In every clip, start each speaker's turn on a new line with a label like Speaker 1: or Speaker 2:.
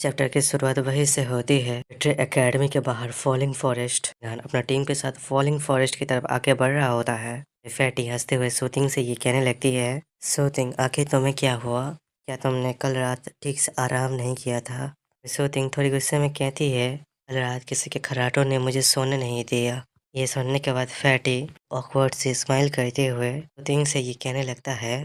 Speaker 1: Chapter की शुरुआत वहीं से होती है। मिलिट्री एकेडमी के बाहर फॉलिंग फॉरेस्ट रेहान अपना टीम के साथ फॉलिंग फॉरेस्ट की तरफ आगे बढ़ रहा होता है। फैटी हंसते हुए सूथिंग से ये कहने लगती है, सूथिंग आखिर तुम्हें क्या हुआ? क्या तुमने कल रात ठीक से आराम नहीं किया था? सूथिंग थोड़ी गुस्से में कहती है, कल रात किसी के खर्राटों ने मुझे सोने नहीं दिया। ये सुनने के बाद फैटी ऑकवर्ड से स्माइल करते हुए सूथिंग से ये कहने लगता है,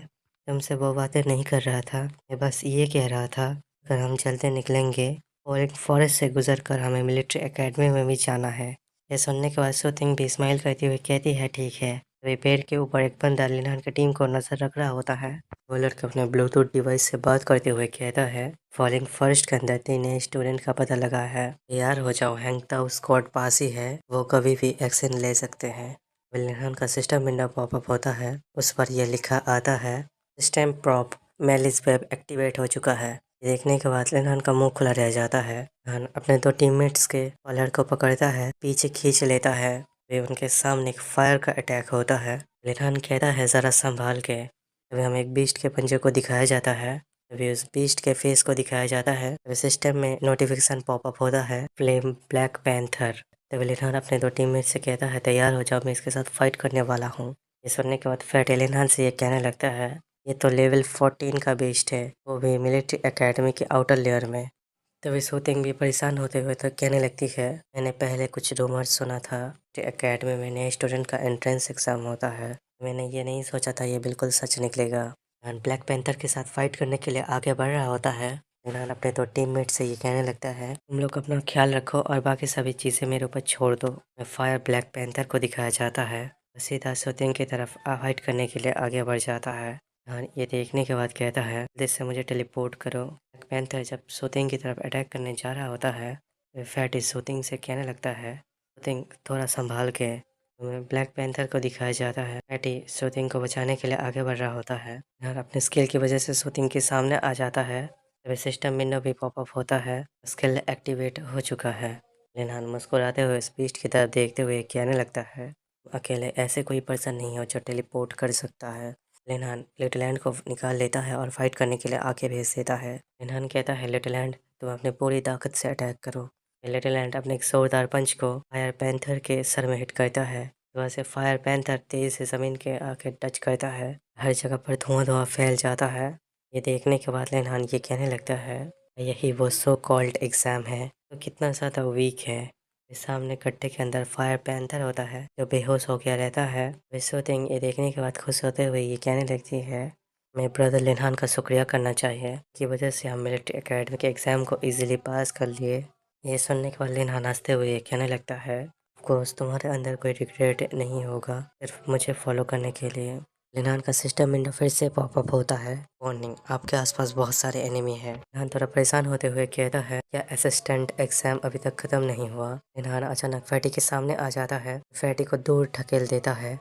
Speaker 1: तुमसे वो बातें नहीं कर रहा था, मैं बस ये कह रहा था अगर हम चलते निकलेंगे और एक फॉरेस्ट से गुजरकर हमें मिलिट्री एकेडमी में भी जाना है। यह सुनने के बाद सूथिंग भी स्माइल करती हुई कहती है, ठीक है। तभी पेड़ के ऊपर एक बंदा लिनहान की टीम को नजर रख रहा होता है। वो लड़का अपने ब्लूटूथ डिवाइस से बात करते हुए कहता है, फॉलिंग फॉरेस्ट के अंदर 3 नए स्टूडेंट का पता लगा है। तैयार हो जाओ, हैंगताओ स्क्वाड पास ही है, वो कभी भी एक्शन ले सकते हैं। लिनहान का सिस्टम विंडो पॉपअप होता है, उस पर यह लिखा आता है, system prop malice web activate हो चुका है। देखने के बाद लिनहान का मुंह खुला रह जाता है। लिनहान अपने 2 टीममेट्स के कॉलर को पकड़ता है, पीछे खींच लेता है। वे उनके सामने एक फायर का अटैक होता है। लिनहान कहता है, जरा संभाल के। तभी हमें एक बीस्ट के पंजे को दिखाया जाता है। तभी उस बीस्ट के फेस को दिखाया जाता है। तभी सिस्टम में नोटिफिकेशन पॉपअप होता है, फ्लेम ब्लैक पैंथर। तभी लिनहान अपने 2 टीममेट से कहता है, तैयार हो जाओ, मैं इसके साथ फाइट करने वाला हूँ। ये सुनने के बाद फैट लिनहान से ये कहने लगता है, ये तो लेवल 14 का बीस्ट है, वो भी मिलिट्री एकेडमी के आउटर लेयर में। तभी सूथिंग भी परेशान होते हुए तो कहने लगती है, मैंने पहले कुछ रूमर्स सुना था कि एकेडमी में नए स्टूडेंट का एंट्रेंस एग्जाम होता है। मैंने ये नहीं सोचा था ये बिल्कुल सच निकलेगा। ब्लैक पैंथर के साथ फाइट करने के लिए आगे बढ़ रहा होता है। इमरान अपने 2 टीममेट से ये कहने लगता है, तुम लोग अपना ख्याल रखो और बाकी सभी चीज़ें मेरे ऊपर छोड़ दो। फायर ब्लैक पैंथर को दिखाया जाता है, सीधा सूथिंग की तरफ फाइट करने के लिए आगे बढ़ जाता है। ये देखने के बाद कहता है, जल्दी से मुझे टेलीपोर्ट करो। ब्लैक पैंथर जब सूथिंग की तरफ अटैक करने जा रहा होता है, फैटी सूथिंग से कहने लगता है, सूथिंग थोड़ा संभाल के। ब्लैक पैंथर को दिखाया जाता है, फैटी सूथिंग को बचाने के लिए आगे बढ़ रहा होता है और अपने स्किल की वजह से सूथिंग के सामने आ जाता है। तभी सिस्टम विंडो भी पॉपअप होता है, स्किल एक्टिवेट हो चुका है। लिनहान मुस्कुराते हुए इस बीस्ट की तरफ देखते हुए कहने लगता है, अकेले ऐसे कोई पर्सन नहीं हो जो टेलीपोर्ट कर सकता है। लिनहान लिटिल हैंड को निकाल लेता है और फाइट करने के लिए आगे भेज देता है। लिनहान कहता है, लिटिल हैंड तुम अपनी पूरी ताकत से अटैक करो। लिटिल हैंड अपने एक जोरदार पंच को फायर पैंथर के सर में हिट करता है। वहाँ से फायर पैंथर तेज से जमीन के आके टच करता है, हर जगह पर धुआं धुआं फैल जाता है। ये देखने के बाद लिनहान ये कहने लगता है, यही वो सो कॉल्ड एग्जाम है, तो कितना ज़्यादा वीक है। सामने गड्ढे के अंदर फायर पैंथर होता है जो बेहोश हो गया रहता है। विश्वतिंग ये देखने के बाद खुश होते हुए ये कहने लगती है, मैं ब्रदर लिनहान का शुक्रिया करना चाहिए की वजह से हम मिलिट्री एकेडमी के एग्ज़ाम को इजीली पास कर लिए। ये सुनने के बाद लिनहान हंसते हुए ये कहने लगता है, ऑफकोर्स तुम्हारे अंदर कोई रिग्रेट नहीं होगा सिर्फ मुझे फॉलो करने के लिए। लिनहान का सिस्टम विंडो फिर से पॉपअप होता है, वार्निंग आपके आसपास बहुत सारे एनिमी हैं। लिनहान थोड़ा परेशान होते हुए कहता है, क्या असिस्टेंट एग्जाम अभी तक खत्म नहीं हुआ? लिनहान अचानक फैटी के सामने आ जाता है, फैटी को दूर ढकेल देता है।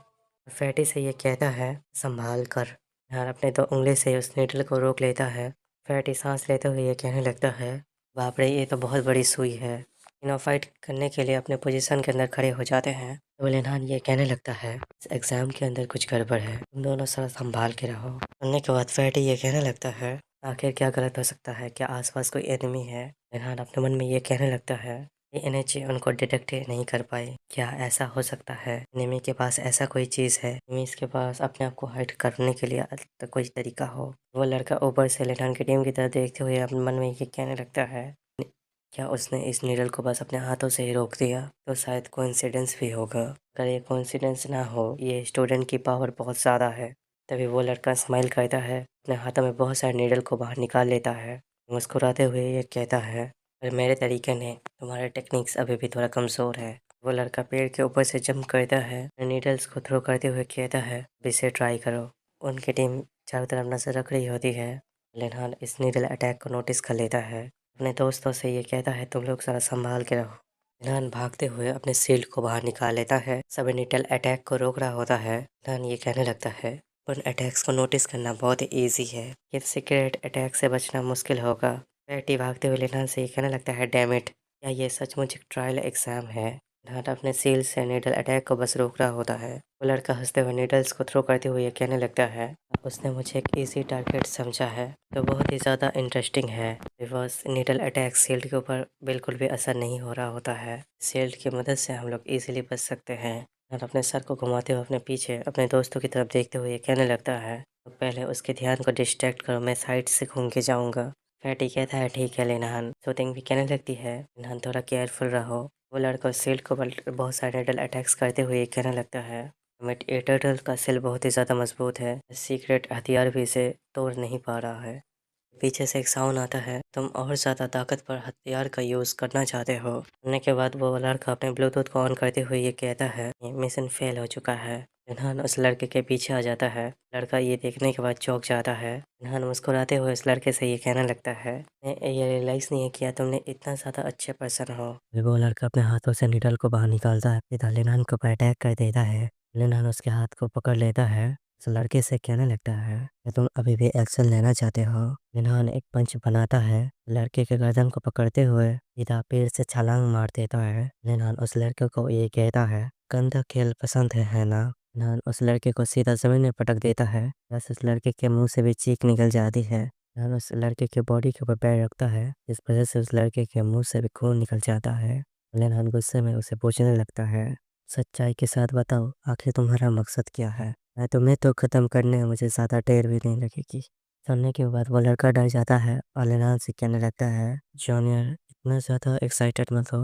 Speaker 1: फैटी से ये कहता है, संभाल कर। लिनहान अपने 2 उंगली से उस नीडल को रोक लेता है। फैटी सांस लेते हुए ये कहने लगता है, बाप रे ये तो बहुत बड़ी सुई है। तीनों फाइट करने के लिए अपने पोजीशन के अंदर खड़े हो जाते हैं। तो लिनहान ये कहने लगता है, इस एग्जाम के अंदर कुछ गड़बड़ है, तुम दोनों सारा संभाल के रहो। सुनने के बाद फैटी ये कहने लगता है, आखिर क्या गलत हो सकता है, क्या आसपास कोई एनिमी है? लिनहान अपने मन में ये कहने लगता है, ये एनर्जी उनको डिटेक्ट नहीं कर पाई, क्या ऐसा हो सकता है एनिमी के पास ऐसा कोई चीज़ है, एनिमीज के पास अपने आप को हाइड करने के लिए तो कोई तरीका हो। वो लड़का ऊपर से लिनहान की टीम की तरफ देखते हुए अपने मन में ये कहने लगता है, क्या उसने इस नीडल को बस अपने हाथों से ही रोक दिया तो शायद कोइंसिडेंस भी होगा। अगर ये कोइंसिडेंस ना हो, ये स्टूडेंट की पावर बहुत ज़्यादा है। तभी वो लड़का स्माइल करता है, अपने हाथों में बहुत सारे नीडल को बाहर निकाल लेता है, मुस्कुराते हुए ये कहता है, पर मेरे तरीके ने तुम्हारे टेक्निक्स अभी भी थोड़ा कमज़ोर है। वो लड़का पेड़ के ऊपर से जंप करता है, नीडल्स को थ्रो करते हुए कहता है, इसे ट्राई करो। उनकी टीम चारों तरफ नजर रख रही होती है। लिनहान इस नीडल अटैक को नोटिस कर लेता है, अपने दोस्तों से ये कहता है, तुम लोग ज़रा संभाल के रहो। लिनहान भागते हुए अपने शील्ड को बाहर निकाल लेता है, सभी नीडल अटैक को रोक रहा होता है। लिनहान ये कहने लगता है, उन अटैक्स को नोटिस करना बहुत ही ईजी है, ये सीक्रेट अटैक से बचना मुश्किल होगा। फैटी भागते हुए लिनहान से ये कहने लगता है, डैम इट, क्या ये सचमुच एक ट्रायल एग्जाम है? नहान अपने सील से नीडल अटैक को बस रोक रहा होता है। वो लड़का हंसते हुए नीडल्स को थ्रो करते हुए ये कहने लगता है, उसने मुझे एक इजी टारगेट समझा है, तो बहुत ही ज़्यादा इंटरेस्टिंग है। रिवर्स नीडल अटैक शील्ड के ऊपर बिल्कुल भी असर नहीं हो रहा होता है। शील्ड की मदद से हम लोग इजीली बच सकते हैं। और अपने सर को घुमाते हुए अपने पीछे अपने दोस्तों की तरफ देखते हुए ये कहने लगता है, तो पहले उसके ध्यान को डिस्ट्रैक्ट करो, मैं साइड से घूम के जाऊंगा। फैटी कहता है ठीक है लेनहान। सोतिंग भी कहने लगती है, लेनहान थोड़ा केयरफुल रहो। वो लड़का शील्ड को बहुत सारे नीडल अटैक्स करते हुए ये कहने लगता है, बट ये टर्टल का सेल बहुत ही ज़्यादा मजबूत है, सीक्रेट हथियार भी इसे तोड़ नहीं पा रहा है। पीछे से एक साउंड आता है, तुम और ज़्यादा ताकतवर हथियार का यूज़ करना चाहते हो। सुनने के बाद वो लड़का अपने ब्लूटूथ को ऑन करते हुए ये कहता है, ये मिशन फेल हो चुका है। इन्हान उस लड़के के पीछे आ जाता है। लड़का ये देखने के बाद चौंक जाता है। इन्हान मुस्कुराते हुए उस लड़के से ये कहने लगता है, मैं ये रियलाइज़ नहीं किया तुमने इतना ज़्यादा अच्छे पर्सन हो। फिर वो लड़का अपने हाथों से निडल को बाहर निकालता है, सीधा लेनान को अटैक कर देता है। लेनान उसके हाथ को पकड़ लेता है। उस लड़के से कहने लगता है कि तुम अभी भी एक्शन लेना चाहते हो। लिनहान एक पंच बनाता है, लड़के के गर्दन को पकड़ते हुए सीधा पेड़ से छलांग मार देता है। लिनहान उस लड़के को ये कहता है, गंदा खेल पसंद है ना। लिनहान उस लड़के को सीधा जमीन में पटक देता है, बस उस लड़के के मुंह से भी चीख निकल जाती है। लिनहान उस लड़के के बॉडी के ऊपर पैर रखता है, जिस वजह से उस लड़के के मुंह से भी खून निकल जाता है। लिनहान गुस्से में उसे पूछने लगता है, सच्चाई के साथ बताओ, आखिर तुम्हारा मकसद क्या है। मैं तुम्हें तो खत्म करने में मुझे ज़्यादा देर भी नहीं लगेगी। सुनने के बाद वो लड़का डर जाता है और लेनान से कहने लगता है, जूनियर इतना ज़्यादा एक्साइटेड मत हो,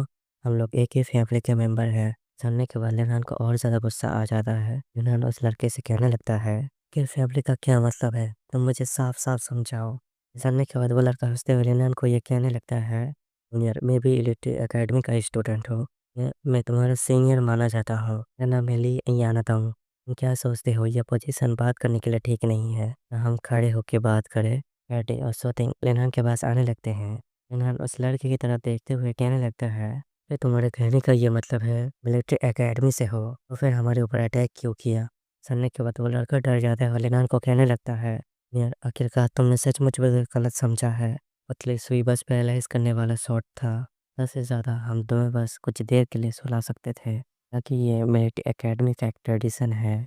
Speaker 1: हम लोग एक ही फैमिली के मेंबर हैं। सुनने के बाद लेनान को और ज़्यादा गुस्सा आ जाता है। लेनान उस लड़के से कहने लगता है कि फैमिली का क्या मतलब है, तुम मुझे साफ साफ समझाओ। सुनने के बाद वो लड़का हंसते हुए लेनान को ये कहने लगता है, जूनियर मैं भी इलिट एकेडमी का स्टूडेंट हूँ, मैं तुम्हारा सीनियर माना जाता हूँ। मेरा नाम एली यानाता हूँ। तुम क्या सोचते हो यह पोजीशन बात करने के लिए ठीक नहीं है, ना हम खड़े होकर बात करें। फैटी और सोतिंग लेनान के पास आने लगते हैं। लेनान उस लड़के की तरफ देखते हुए कहने लगता है, फिर तुम्हारे कहने का ये मतलब है मिलिट्री एकेडमी से हो, तो फिर हमारे ऊपर अटैक क्यों किया। सुनने के बाद वो लड़का डर जाता है और लेनान को कहने लगता है, यार आखिरकार तुमने सचमुच में गलत समझा है। पतली सुई बस पैरालाइज करने वाला शॉट था, सबसे ज़्यादा हम तुम्हें बस कुछ देर के लिए सुला सकते थे, ताकि ये मेरिट एकेडमी का एक ट्रेडिशन है।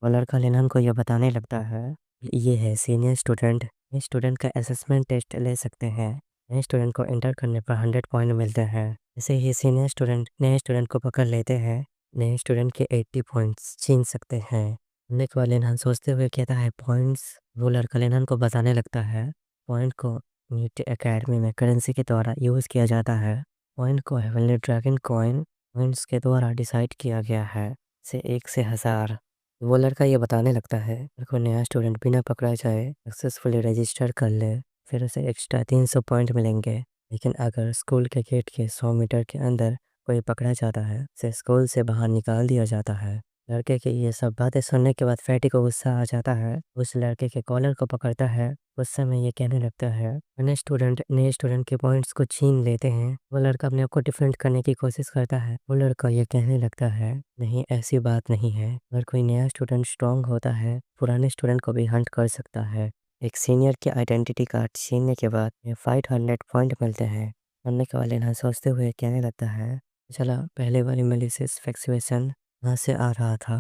Speaker 1: वो लड़का लेनान को यह बताने लगता है, ये है सीनियर स्टूडेंट, नए स्टूडेंट का असेसमेंट टेस्ट ले सकते हैं। नए स्टूडेंट को एंटर करने पर 100 पॉइंट मिलते हैं। जैसे ही सीनियर स्टूडेंट नए स्टूडेंट को पकड़ लेते हैं, नए स्टूडेंट के 80 पॉइंट्स छीन सकते हैं। सुनने के बाद लेनान सोचते हुए कहता है पॉइंट्स। वो लड़का लेनान को बताने लगता है, पॉइंट को नीट एकेडमी में करेंसी के द्वारा यूज़ किया जाता है। पॉइंट को हेवनली ड्रैगन कॉइन पॉइंट्स के द्वारा डिसाइड किया गया है, से 1 से 1000। वो लड़का ये बताने लगता है, अगर कोई नया स्टूडेंट बिना पकड़ा जाए सक्सेसफुली रजिस्टर कर ले, फिर उसे एक्स्ट्रा 300 पॉइंट मिलेंगे। लेकिन अगर स्कूल के गेट के 100 मीटर के अंदर कोई पकड़ा जाता है, उसे स्कूल से बाहर निकाल दिया जाता है। लड़के की ये सब बातें सुनने के बाद फैटी को गुस्सा आ जाता है। उस लड़के के कॉलर को पकड़ता है। उस समय ये कहने लगता है, नए स्टूडेंट के पॉइंट्स को छीन लेते हैं। वो लड़का अपने आप को डिफेंड करने की कोशिश करता है। वो लड़का ये कहने लगता है, नहीं ऐसी बात नहीं है, अगर कोई नया स्टूडेंट स्ट्रांग होता है, पुराने स्टूडेंट को भी हंट कर सकता है। एक सीनियर की आइडेंटिटी कार्ड छीनने के बाद ये 500 पॉइंट मिलते हैं। सुनने के वाले ना सोचते हुए कहने लगता है, चला पहले वाली मेलिसिस फ्लैक्चुएशन वहाँ से आ रहा था।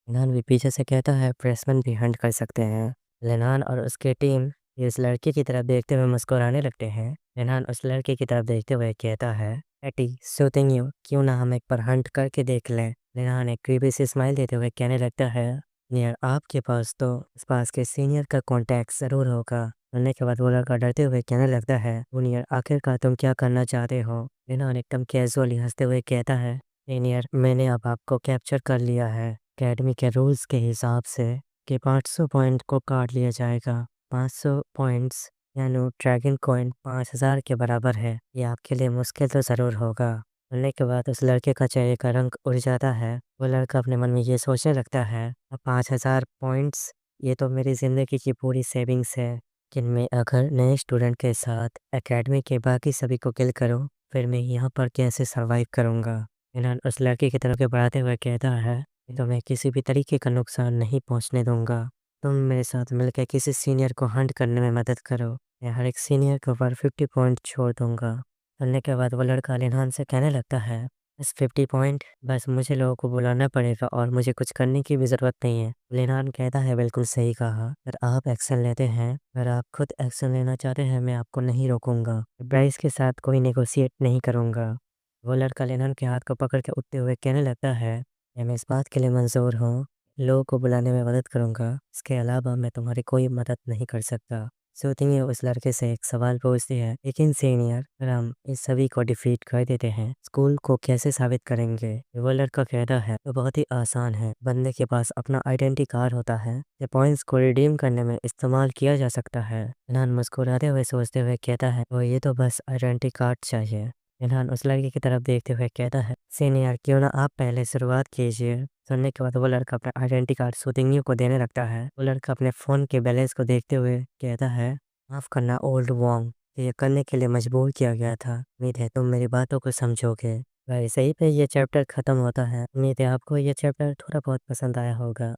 Speaker 1: लेनान भी पीछे से कहता है प्रेसमैन भी हंट कर सकते हैं। लेनान और उसकी टीम इस लड़के की तरफ देखते हुए मुस्कुराने लगते हैं। लेनान उस लड़के की तरफ देखते हुए कहता है, एटी सूथिंग यू, क्यों ना हम एक बार हंट करके देख लें। लेनान एक क्रीपी से स्माइल देते हुए कहने लगता है, नियर आपके पास तो इस पास के सीनियर का कॉन्टैक्ट ज़रूर होगा। सुनने के बाद वो लड़का डरते हुए कहने लगता है, जूनियर आखिरकार तुम क्या करना चाहते हो। लेनान एकदम कैजुअली हंसते हुए कहता है, सीनियर मैंने अब आपको कैप्चर कर लिया है। एकेडमी के रूल्स के हिसाब से कि 500 पॉइंट को काट लिया जाएगा। 500 पॉइंट्स यानी ड्रैगन कॉइन 5000 के बराबर है। ये आपके लिए मुश्किल तो ज़रूर होगा। सुनने के बाद उस लड़के का चेहरे का रंग उड़ जाता है। वो लड़का अपने मन में ये सोचने लगता है, अब 5000 पॉइंट्स, ये तो मेरी ज़िंदगी की पूरी सेविंग्स है। लेकिन मैं अगर नए स्टूडेंट के साथ एकेडमी के बाकी सभी को किल करूं, फिर मैं यहाँ पर कैसे सर्वाइव करूँगा। इन्हान उस लड़के की तरफ बढ़ाते हुए कहता है, तो मैं किसी भी तरीके का नुकसान नहीं पहुंचने दूंगा। तुम मेरे साथ मिलकर किसी सीनियर को हंट करने में मदद करो, मैं हर एक सीनियर के ऊपर 50 पॉइंट छोड़ दूंगा। सुनने के बाद वो लड़का लिनहान से कहने लगता है, बस 50 पॉइंट, बस मुझे लोगों को बुलाना पड़ेगा और मुझे कुछ करने की भी ज़रूरत नहीं है। लेनान कहता है बिल्कुल सही कहा, अगर आप एक्शन लेते हैं, अगर आप खुद एक्शन लेना चाहते हैं मैं आपको नहीं रोकूंगा, ब्राइस के साथ कोई नेगोशिएट नहीं करूंगा। वो लड़का लेनान के हाथ को पकड़ के उठते हुए कहने लगता है, मैं इस बात के लिए मंजूर हूँ, लोगों को बुलाने में मदद करूंगा, इसके अलावा मैं तुम्हारी कोई मदद नहीं कर सकता। सूतिंगे उस लड़के से एक सवाल पूछती है, लेकिन सीनियर, अगर हम इस सभी को डिफीट कर देते हैं, स्कूल को कैसे साबित करेंगे? वो लड़का कहता है, तो बहुत ही आसान है, बंदे के पास अपना आइडेंटिटी कार्ड होता है, ये पॉइंट्स को रिडीम करने में इस्तेमाल किया जा सकता है। इनान मुस्कुराते हुए सोचते हुए कहता है, वो ये तो बस आइडेंटिटी कार्ड चाहिए। इनान उस लड़के की तरफ देखते हुए कहता है, सीनियर क्यों ना आप पहले शुरुआत कीजिए। सुनने के बाद वो लड़का अपना आइडेंटिटी कार्ड सूतिंगी को देने लगता है। वो लड़का अपने फ़ोन के बैलेंस को देखते हुए कहता है, माफ़ करना ओल्ड वॉन्ग, ये करने के लिए मजबूर किया गया था। उम्मीद है तुम मेरी बातों को समझोगे। वैसे ही पे ये चैप्टर ख़त्म होता है। उम्मीद है आपको ये चैप्टर थोड़ा बहुत पसंद आया होगा।